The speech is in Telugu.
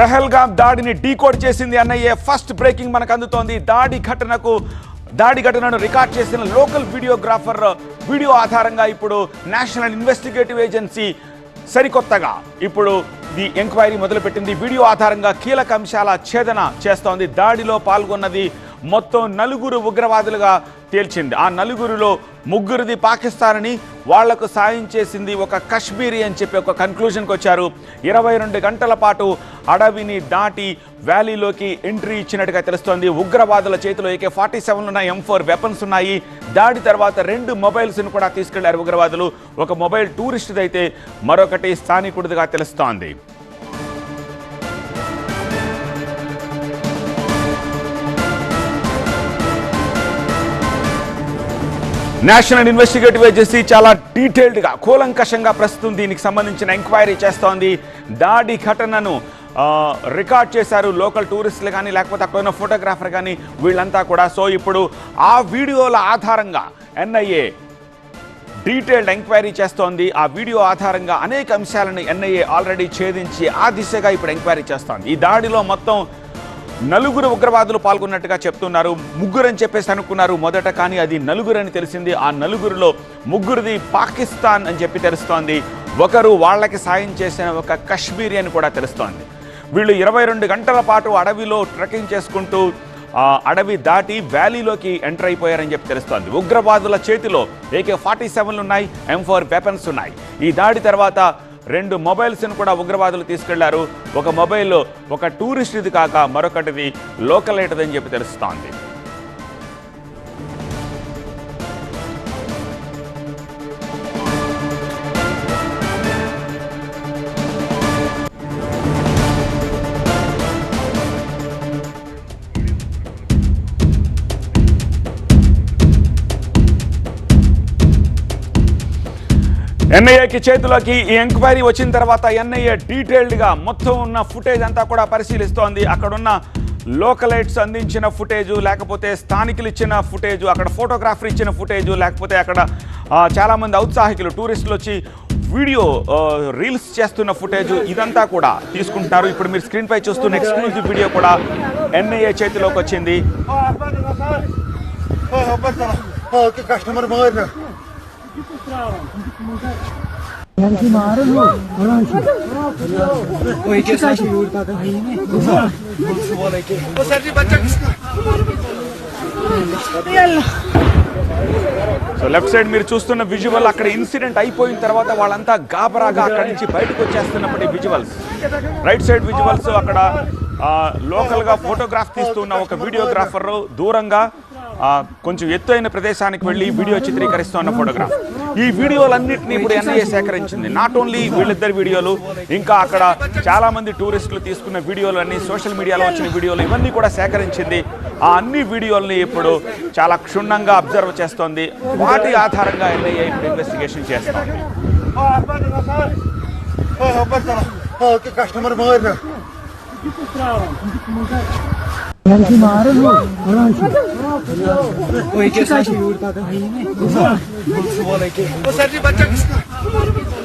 పెహల్గాం దాడిని డీకోడ్ చేసింది ఎన్ఐఏ ఫస్ట్ బ్రేకింగ్ మనకు అందుతోంది. దాడి ఘటనను రికార్డ్ చేసిన లోకల్ వీడియోగ్రాఫర్ వీడియో ఆధారంగా ఇప్పుడు నేషనల్ ఇన్వెస్టిగేటివ్ ఏజెన్సీ సరికొత్తగా ఇప్పుడు ఈ ఎంక్వైరీ మొదలుపెట్టింది. వీడియో ఆధారంగా కీలక అంశాల ఛేదన చేస్తోంది. దాడిలో పాల్గొన్నది మొత్తం 4 ఉగ్రవాదులుగా తేల్చింది. ఆ 4లో 3 పాకిస్తాన్ అని, వాళ్లకు సాయం చేసింది ఒక కశ్మీరీ అని చెప్పి ఒక కన్క్లూజన్కి వచ్చారు. 22 గంటల పాటు అడవిని దాటి వ్యాలీలోకి ఎంట్రీ ఇచ్చినట్టుగా తెలుస్తోంది. ఉగ్రవాదుల చేతిలో AK-47 ఉన్నాయి, M4 వెపన్స్ ఉన్నాయి. దాడి తర్వాత 2 మొబైల్స్ను కూడా తీసుకెళ్లారు ఉగ్రవాదులు. ఒక మొబైల్ టూరిస్టుది అయితే మరొకటి స్థానికుడిదిగా తెలుస్తోంది. నేషనల్ ఇన్వెస్టిగేటివ్ ఏజెన్సీ చాలా డీటెయిల్డ్గా కూలంకషంగా ప్రస్తుతం దీనికి సంబంధించిన ఎంక్వైరీ చేస్తోంది. దాడి ఘటనను రికార్డ్ చేశారు లోకల్ టూరిస్టులు కానీ, లేకపోతే అక్కడ ఉన్న ఫోటోగ్రాఫర్ కానీ, వీళ్ళంతా కూడా. సో ఇప్పుడు ఆ వీడియోల ఆధారంగా ఎన్ఐఏ డీటెయిల్డ్ ఎంక్వైరీ చేస్తోంది. ఆ వీడియో ఆధారంగా అనేక అంశాలను ఎన్ఐఏ ఆల్రెడీ ఛేదించి ఆ దిశగా ఇప్పుడు ఎంక్వైరీ చేస్తోంది. ఈ దాడిలో మొత్తం 4 ఉగ్రవాదులు పాల్గొన్నట్టుగా చెప్తున్నారు. 3 అని చెప్పేసి అనుకున్నారు మొదట, కానీ అది 4 అని తెలిసింది. ఆ 4లో 3ది పాకిస్తాన్ అని చెప్పి తెలుస్తోంది. ఒకరు వాళ్ళకి సాయం చేసిన ఒక కశ్మీరీ అని కూడా తెలుస్తోంది. వీళ్ళు 22 గంటల పాటు అడవిలో ట్రెక్కింగ్ చేసుకుంటూ అడవి దాటి వ్యాలీలోకి ఎంటర్ అయిపోయారని చెప్పి తెలుస్తోంది. ఉగ్రవాదుల చేతిలో AK-47 ఉన్నాయి, M4 వెపన్స్ ఉన్నాయి. ఈ దాడి తర్వాత 2 మొబైల్స్ను కూడా ఉగ్రవాదులు తీసుకెళ్లారు. ఒక మొబైల్ ఒక టూరిస్ట్ది కాక మరొకటిది లోకలైట్ది అని చెప్పి తెలుస్తోంది. ఎన్ఐఏకి చేతిలోకి ఈ ఎంక్వైరీ వచ్చిన తర్వాత ఎన్ఐఏ డీటెయిల్డ్గా మొత్తం ఉన్న ఫుటేజ్ అంతా కూడా పరిశీలిస్తోంది. అక్కడున్న లోకలైట్స్ అందించిన ఫుటేజు, లేకపోతే స్థానికులు ఇచ్చిన ఫుటేజు, అక్కడ ఫోటోగ్రాఫర్ ఇచ్చిన ఫుటేజు, లేకపోతే అక్కడ చాలామంది ఔత్సాహికులు టూరిస్టులు వచ్చి వీడియో రీల్స్ చేస్తున్న ఫుటేజు, ఇదంతా కూడా తీసుకుంటున్నారు. ఇప్పుడు మీరు స్క్రీన్ పై చూస్తున్న ఎక్స్క్లూజివ్ వీడియో కూడా ఎన్ఐఏ చేతిలోకి వచ్చింది. సో లెఫ్ట్ సైడ్ మీరు చూస్తున్న విజువల్, అక్కడ ఇన్సిడెంట్ అయిపోయిన తర్వాత వాళ్ళంతా గాబరాగా అక్కడి నుంచి బయటకు వచ్చేస్తున్నప్పటి విజువల్స్. రైట్ సైడ్ విజువల్స్, అక్కడ లోకల్గా ఫోటోగ్రాఫ్ తీస్తున్న ఒక వీడియోగ్రాఫర్ దూరంగా కొంచెం ఎత్తైన ప్రదేశానికి వెళ్ళి వీడియో చిత్రీకరిస్తున్న ఫోటోగ్రాఫ్. ఈ వీడియోలన్నింటినీ ఇప్పుడు ఎన్ఐఏ సేకరించింది. నాట్ ఓన్లీ వీళ్ళిద్దరు వీడియోలు, ఇంకా అక్కడ చాలామంది టూరిస్టులు తీసుకున్న వీడియోలు అన్ని, సోషల్ మీడియాలో వచ్చిన వీడియోలు, ఇవన్నీ కూడా సేకరించింది. ఆ అన్ని వీడియోల్ని ఇప్పుడు చాలా క్షుణ్ణంగా అబ్జర్వ్ చేస్తోంది. వాటి ఆధారంగా ఎన్ఐఏ ఇప్పుడు ఇన్వెస్టిగేషన్ చేస్తోంది. సో లెఫ్ట్ సైడ్ మీరు చూస్తున్న